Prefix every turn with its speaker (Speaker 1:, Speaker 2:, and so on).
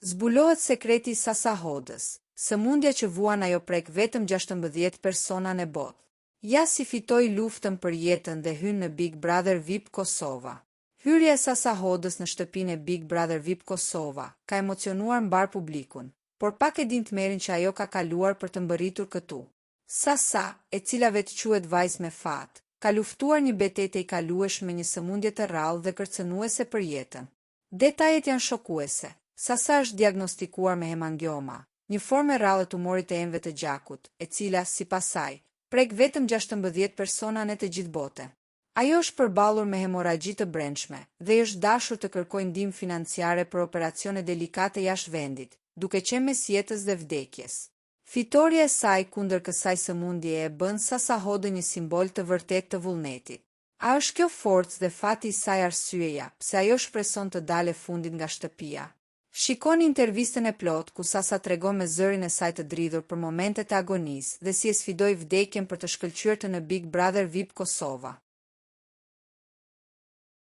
Speaker 1: Zbulohet sekreti Sasa Hodës, sëmundja që vuan ajo prek vetëm 16 persona në botë. Ja si fitoi luftën për jetën dhe hyn në Big Brother VIP Kosova. Hyrja e Sasa Hodës në shtëpinë e Big Brother VIP Kosova ka emocionuar mbar publikun, por pak e din të merin që ajo ka kaluar për të mbërritur këtu. Sasa, e cila vetë quhet vajzë me fat, ka luftuar një betejë e kalueshme me një sëmundje të rrallë dhe kërcënuese për jetën. Detajet janë shokuese. Sasa është diagnostikuar me hemangioma, një formë e rrallë të tumorit të enëve të gjakut, e cila, sipas saj, prek vetëm 16 persona në të gjithë botën. Ajo është përballur me hemorragji të brendshme dhe është dashur të kërkojë ndihmë financiare për operacione delikate jashtë vendit, duke qenë mes jetës dhe vdekjes. Fitoria e saj kundër kësaj sëmundje e bën Sasa Hodën një simbol të vërtet të vullnetit. A është kjo forcë dhe fati i saj arsyeja pse ajo shpreson të dalë fundit nga shtëpia? Shikoni intervistën e plot ku Sasa tregon me zërin e saj të dridhur për momentet e agonisë dhe si e sfidoi vdekjen për të shkëlqyer të në Big Brother VIP Kosova.